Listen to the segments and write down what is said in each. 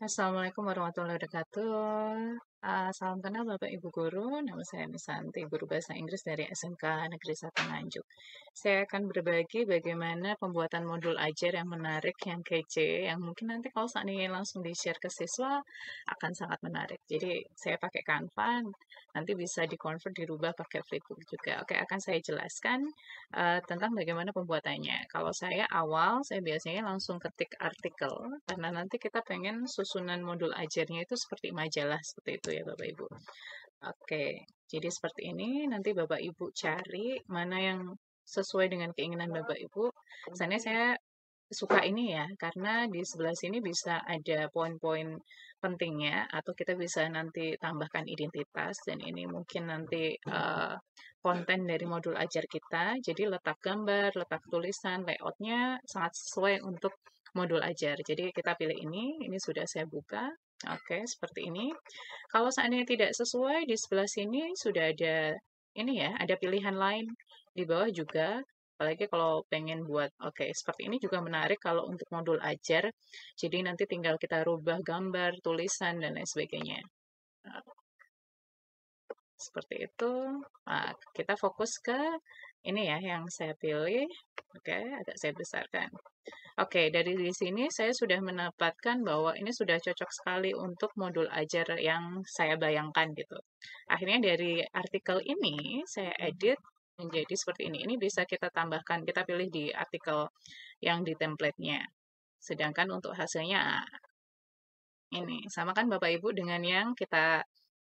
Assalamualaikum warahmatullahi wabarakatuh. Salam kenal Bapak Ibu Guru, nama saya Misanti, guru bahasa Inggris dari SMK Negeri 1 Nganjuk. Saya akan berbagi bagaimana pembuatan modul ajar yang menarik, yang kece, yang mungkin nanti kalau seandainya langsung di-share ke siswa akan sangat menarik. Jadi saya pakai Canva, nanti bisa di-convert, dirubah pakai Flipbook juga. Oke, akan saya jelaskan tentang bagaimana pembuatannya. Kalau saya biasanya langsung ketik artikel, karena nanti kita pengen susunan modul ajarnya itu seperti majalah, seperti itu ya Bapak Ibu. Oke, jadi seperti ini, nanti Bapak Ibu cari mana yang sesuai dengan keinginan Bapak Ibu. Misalnya saya suka ini ya, karena di sebelah sini bisa ada poin-poin pentingnya, atau kita bisa nanti tambahkan identitas, dan ini mungkin nanti konten dari modul ajar kita. Jadi letak gambar, letak tulisan, layoutnya sangat sesuai untuk modul ajar. Jadi kita pilih ini sudah saya buka. Oke, seperti ini. Kalau seandainya tidak sesuai, di sebelah sini sudah ada ini ya, ada pilihan lain. Di bawah juga, apalagi kalau pengen buat, oke, seperti ini juga menarik kalau untuk modul ajar. Jadi nanti tinggal kita rubah gambar, tulisan, dan lain sebagainya. Nah, seperti itu. Nah, kita fokus ke ini ya yang saya pilih. Oke, agak saya besarkan. Oke, dari di sini saya sudah mendapatkan bahwa ini sudah cocok sekali untuk modul ajar yang saya bayangkan gitu. Akhirnya dari artikel ini saya edit menjadi seperti ini. Ini bisa kita tambahkan, kita pilih di artikel yang di template-nya. Sedangkan untuk hasilnya ini. Sama kan Bapak Ibu dengan yang kita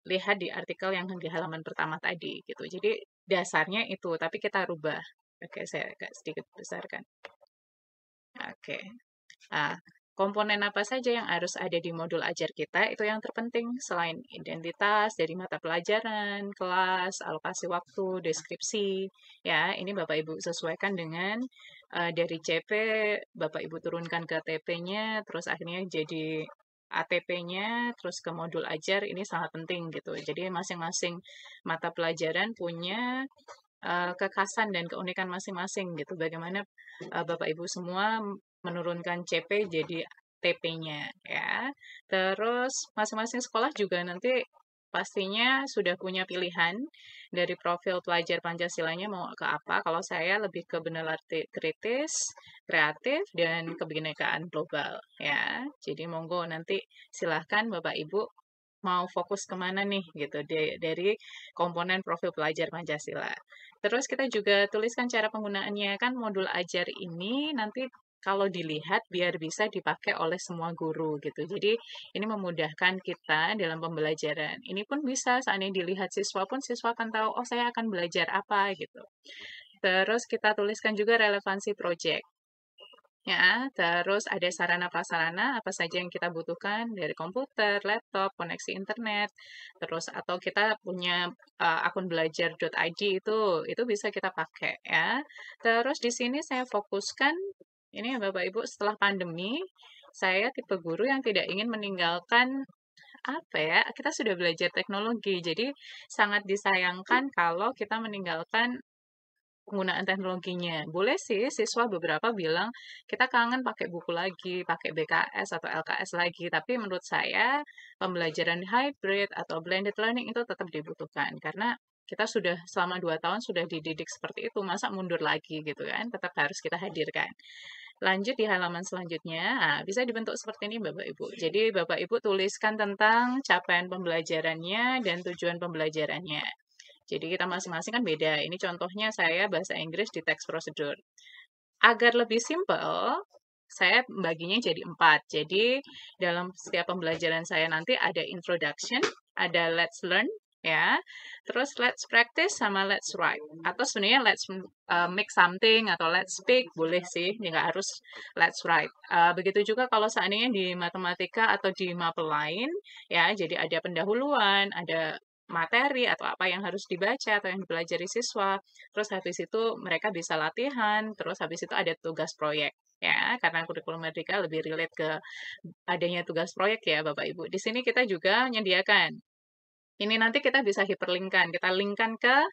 lihat di artikel yang di halaman pertama tadi gitu. Jadi dasarnya itu, tapi kita rubah. Oke, saya agak sedikit besarkan. Oke. Nah, komponen apa saja yang harus ada di modul ajar kita itu yang terpenting selain identitas dari mata pelajaran, kelas, alokasi waktu, deskripsi. Ya, ini Bapak Ibu sesuaikan dengan dari CP, Bapak Ibu turunkan ke TP-nya, terus akhirnya jadi ATP-nya, terus ke modul ajar, ini sangat penting gitu. Jadi masing-masing mata pelajaran punya kekhasan dan keunikan masing-masing gitu. Bagaimana Bapak Ibu semua menurunkan CP jadi TP-nya ya. Terus masing-masing sekolah juga nanti pastinya sudah punya pilihan dari profil pelajar Pancasilanya mau ke apa. Kalau saya lebih ke benar arti kritis, kreatif, dan kebinekaan global ya. Jadi monggo nanti silahkan Bapak Ibu mau fokus kemana nih gitu dari komponen profil pelajar Pancasila. Terus kita juga tuliskan cara penggunaannya kan modul ajar ini nanti kalau dilihat biar bisa dipakai oleh semua guru gitu. Jadi ini memudahkan kita dalam pembelajaran. Ini pun bisa seandainya dilihat siswa pun siswa akan tahu oh saya akan belajar apa gitu. Terus kita tuliskan juga relevansi proyek. Ya, terus ada sarana prasarana apa saja yang kita butuhkan dari komputer, laptop, koneksi internet, terus atau kita punya akun belajar.id itu bisa kita pakai ya. Terus di sini saya fokuskan ini ya Bapak Ibu setelah pandemi saya tipe guru yang tidak ingin meninggalkan apa ya, kita sudah belajar teknologi. Jadi sangat disayangkan kalau kita meninggalkan penggunaan teknologinya. Boleh sih siswa beberapa bilang, kita kangen pakai buku lagi, pakai BKS atau LKS lagi. Tapi menurut saya, pembelajaran hybrid atau blended learning itu tetap dibutuhkan. Karena kita sudah selama 2 tahun sudah dididik seperti itu, masa mundur lagi gitu kan? Tetap harus kita hadirkan. Lanjut di halaman selanjutnya, nah, bisa dibentuk seperti ini Bapak Ibu. Jadi Bapak Ibu tuliskan tentang capaian pembelajarannya dan tujuan pembelajarannya. Jadi kita masing-masing kan beda. Ini contohnya saya bahasa Inggris di teks prosedur. Agar lebih simpel, saya baginya jadi 4. Jadi dalam setiap pembelajaran saya nanti ada introduction, ada let's learn, ya. Terus let's practice sama let's write. Atau sebenarnya let's make something atau let's speak boleh sih, nggak harus let's write. Begitu juga kalau seandainya di matematika atau di mapel lain, ya. Jadi ada pendahuluan, ada materi atau apa yang harus dibaca atau yang dipelajari siswa. Terus habis itu mereka bisa latihan, terus habis itu ada tugas proyek ya, karena kurikulum Merdeka lebih relate ke adanya tugas proyek ya Bapak Ibu. Di sini kita juga menyediakan. Ini nanti kita bisa hyperlinkkan, kita linkkan ke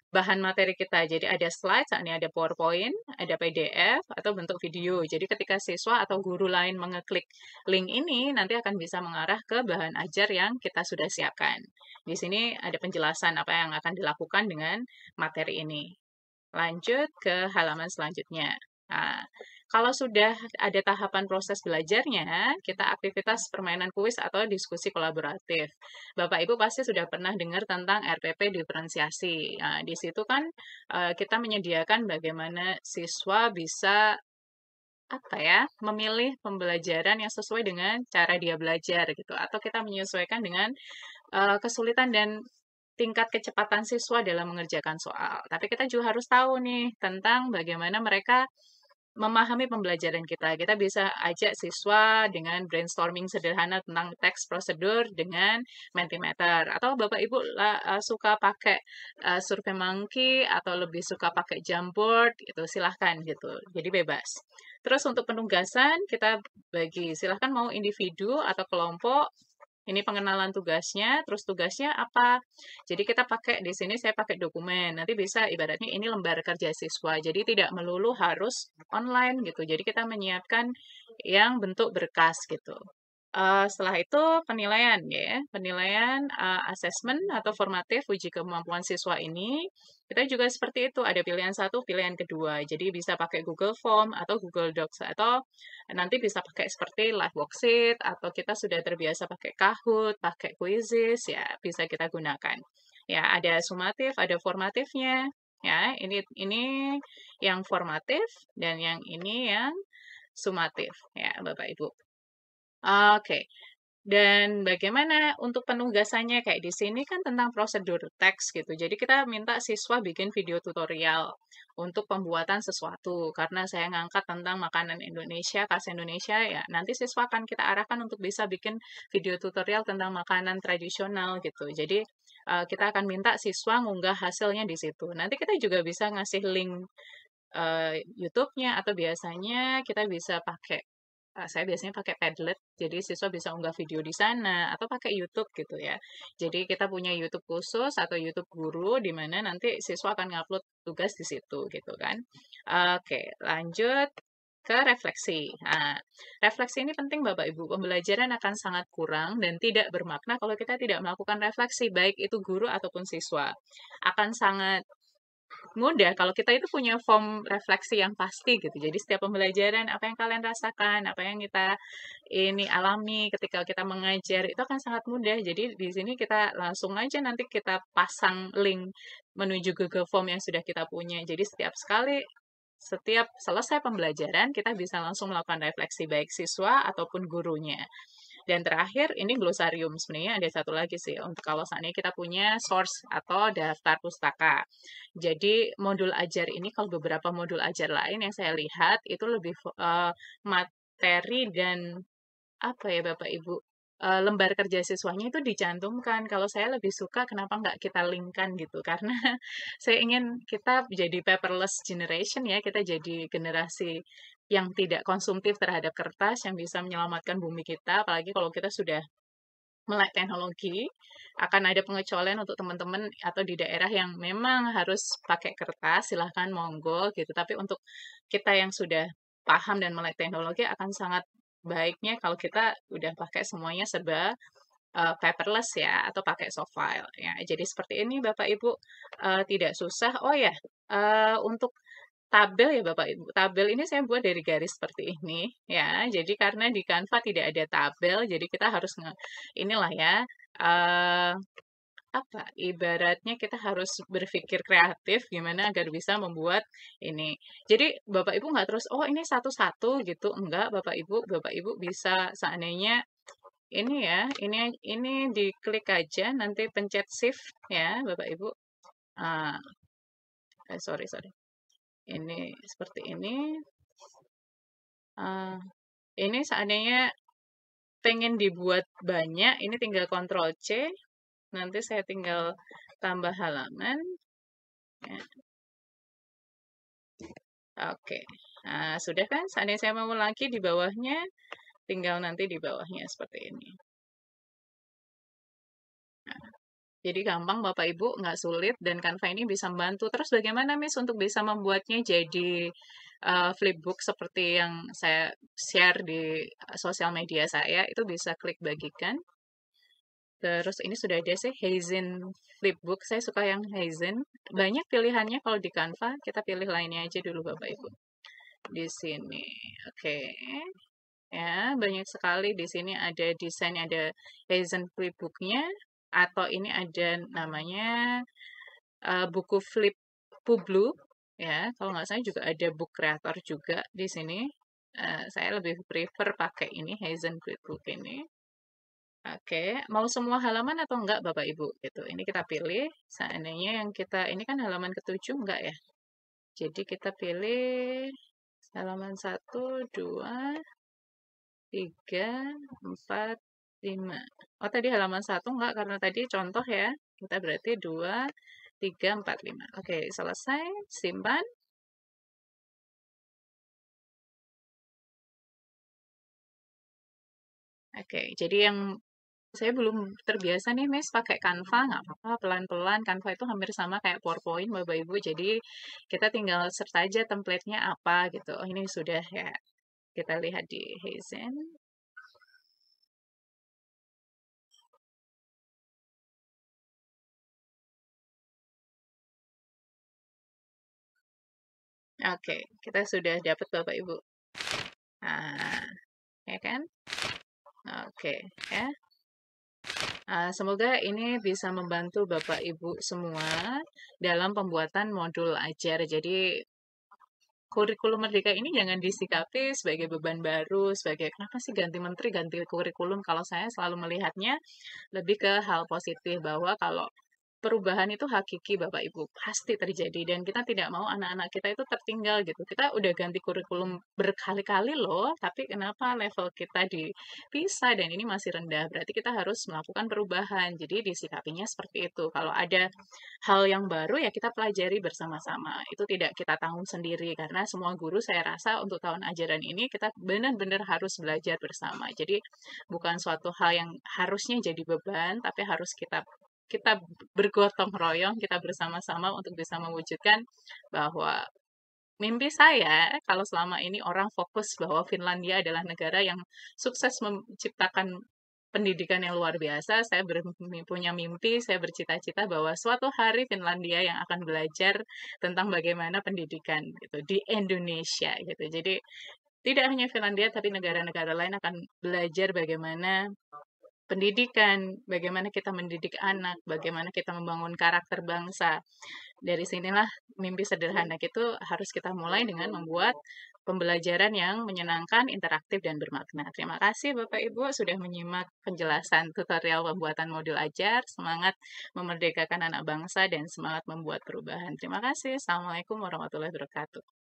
bahan materi kita. Jadi ada slide, ini ada PowerPoint, ada PDF, atau bentuk video. Jadi ketika siswa atau guru lain mengeklik link ini, nanti akan bisa mengarah ke bahan ajar yang kita sudah siapkan. Di sini ada penjelasan apa yang akan dilakukan dengan materi ini. Lanjut ke halaman selanjutnya. Nah, kalau sudah ada tahapan proses belajarnya, kita aktivitas permainan kuis atau diskusi kolaboratif. Bapak Ibu pasti sudah pernah dengar tentang RPP diferensiasi. Nah, di situ kan kita menyediakan bagaimana siswa bisa apa ya, memilih pembelajaran yang sesuai dengan cara dia belajar gitu, atau kita menyesuaikan dengan kesulitan dan tingkat kecepatan siswa dalam mengerjakan soal. Tapi kita juga harus tahu nih tentang bagaimana mereka memahami pembelajaran kita. Kita bisa ajak siswa dengan brainstorming sederhana tentang teks prosedur dengan Mentimeter. Atau Bapak Ibu suka pakai SurveyMonkey atau lebih suka pakai Jamboard, itu silahkan gitu. Jadi bebas. Terus untuk penugasan kita bagi, silahkan mau individu atau kelompok. Ini pengenalan tugasnya, terus tugasnya apa? Jadi kita pakai di sini saya pakai dokumen. Nanti bisa ibaratnya ini lembar kerja siswa. Jadi tidak melulu harus online gitu. Jadi kita menyiapkan yang bentuk berkas gitu. Setelah itu penilaian ya, penilaian asesmen atau formatif uji kemampuan siswa ini kita juga seperti itu ada pilihan satu, pilihan kedua. Jadi bisa pakai Google Form atau Google Docs atau nanti bisa pakai seperti live worksheet atau kita sudah terbiasa pakai Kahoot, pakai Quizzes ya bisa kita gunakan. Ya ada sumatif, ada formatifnya. Ya ini yang formatif dan yang ini yang sumatif ya Bapak Ibu. Oke. Dan bagaimana untuk penugasannya? Kayak di sini kan tentang prosedur teks gitu. Jadi kita minta siswa bikin video tutorial untuk pembuatan sesuatu. Karena saya ngangkat tentang makanan Indonesia, khas Indonesia, ya nanti siswa akan kita arahkan untuk bisa bikin video tutorial tentang makanan tradisional gitu. Jadi kita akan minta siswa ngunggah hasilnya di situ. Nanti kita juga bisa ngasih link YouTube-nya atau biasanya kita bisa pakai saya biasanya pakai Padlet, jadi siswa bisa unggah video di sana atau pakai YouTube gitu ya. Jadi kita punya YouTube khusus atau YouTube guru di mana nanti siswa akan ngupload tugas di situ gitu kan. Oke, lanjut ke refleksi. Nah, refleksi ini penting Bapak Ibu. Pembelajaran akan sangat kurang dan tidak bermakna kalau kita tidak melakukan refleksi, baik itu guru ataupun siswa. Akan sangat mudah kalau kita itu punya form refleksi yang pasti gitu. Jadi setiap pembelajaran apa yang kalian rasakan, apa yang kita ini alami ketika kita mengajar itu akan sangat mudah. Jadi di sini kita langsung aja nanti kita pasang link menuju Google Form yang sudah kita punya. Jadi setiap selesai pembelajaran kita bisa langsung melakukan refleksi baik siswa ataupun gurunya. Dan terakhir, ini glosarium. Sebenarnya ada satu lagi sih, untuk kalau seandainya kita punya source atau daftar pustaka. Jadi, modul ajar ini, kalau beberapa modul ajar lain yang saya lihat, itu lebih materi dan, apa ya Bapak Ibu, lembar kerja siswanya itu dicantumkan. Kalau saya lebih suka, kenapa nggak kita linkkan gitu. Karena saya ingin kita jadi paperless generation ya, kita jadi generasi yang tidak konsumtif terhadap kertas, yang bisa menyelamatkan bumi kita, apalagi kalau kita sudah melek teknologi, akan ada pengecualian untuk teman-teman atau di daerah yang memang harus pakai kertas, silahkan monggo gitu. Tapi untuk kita yang sudah paham dan melek teknologi akan sangat baiknya kalau kita udah pakai semuanya serba paperless ya atau pakai soft file ya. Jadi seperti ini Bapak Ibu tidak susah. Oh ya, untuk tabel ya Bapak Ibu. Tabel ini saya buat dari garis seperti ini ya. Jadi karena di Canva tidak ada tabel, jadi kita harus inilah ya eh apa ibaratnya kita harus berpikir kreatif gimana agar bisa membuat ini. Jadi Bapak Ibu nggak terus oh ini satu-satu gitu. Enggak, Bapak Ibu bisa seandainya ini ya, ini diklik aja nanti pencet shift ya Bapak Ibu. Ah, sorry sorry. Ini seperti ini. Ini seandainya pengen dibuat banyak, ini tinggal Ctrl C, nanti saya tinggal tambah halaman. Ya. Oke, nah, sudah kan? Seandainya saya mau lagi di bawahnya, tinggal nanti di bawahnya seperti ini. Nah, Jadi gampang Bapak Ibu, nggak sulit, dan Canva ini bisa membantu. Terus bagaimana Miss untuk bisa membuatnya jadi flipbook seperti yang saya share di sosial media saya, itu bisa klik bagikan. Terus ini sudah ada sih Heizen Flipbook, saya suka yang Heizen. Banyak pilihannya kalau di Canva, kita pilih lainnya aja dulu Bapak Ibu. Di sini, oke. Ya, banyak sekali di sini ada desain, ada Heizen Flipbooknya, atau ini ada namanya buku Flip Publu, ya. Kalau nggak salah juga ada book creator juga di sini. Saya lebih prefer pakai ini Heizen Flipbook ini. Oke, mau semua halaman atau enggak Bapak Ibu? Gitu. Ini kita pilih. Seandainya yang kita ini kan halaman ke-7 enggak ya? Jadi kita pilih halaman 1, 2, 3, 4, 5. Oh, tadi halaman 1 enggak karena tadi contoh ya. Kita berarti 2, 3, 4, 5. Oke, selesai. Simpan. Oke, jadi yang saya belum terbiasa nih, Miss, pakai Canva, nggak apa-apa, pelan-pelan. Canva itu hampir sama kayak PowerPoint, Bapak Ibu. Jadi kita tinggal search aja template-nya apa gitu. Oh, ini sudah ya. Kita lihat di Heizen. Oke, kita sudah dapat Bapak Ibu. Nah, ya kan? Oke, ya. Semoga ini bisa membantu Bapak Ibu semua dalam pembuatan modul ajar. Jadi kurikulum Merdeka ini jangan disikapi sebagai beban baru, sebagai kenapa sih ganti menteri, ganti kurikulum. Kalau saya selalu melihatnya lebih ke hal positif bahwa kalau perubahan itu hakiki Bapak Ibu, pasti terjadi dan kita tidak mau anak-anak kita itu tertinggal gitu. Kita udah ganti kurikulum berkali-kali loh, tapi kenapa level kita dipisah dan ini masih rendah? Berarti kita harus melakukan perubahan. Jadi disikapinya seperti itu. Kalau ada hal yang baru ya kita pelajari bersama-sama. Itu tidak kita tanggung sendiri karena semua guru saya rasa untuk tahun ajaran ini kita benar-benar harus belajar bersama. Jadi bukan suatu hal yang harusnya jadi beban, tapi harus kita bergotong royong, kita bersama-sama untuk bisa mewujudkan bahwa mimpi saya, kalau selama ini orang fokus bahwa Finlandia adalah negara yang sukses menciptakan pendidikan yang luar biasa, saya punya mimpi, saya bercita-cita bahwa suatu hari Finlandia yang akan belajar tentang bagaimana pendidikan gitu di Indonesia gitu. Jadi tidak hanya Finlandia tapi negara-negara lain akan belajar bagaimana pendidikan, bagaimana kita mendidik anak, bagaimana kita membangun karakter bangsa. Dari sinilah mimpi sederhana itu harus kita mulai dengan membuat pembelajaran yang menyenangkan, interaktif, dan bermakna. Terima kasih Bapak Ibu sudah menyimak penjelasan tutorial pembuatan modul ajar. Semangat memerdekakan anak bangsa dan semangat membuat perubahan. Terima kasih. Assalamualaikum warahmatullahi wabarakatuh.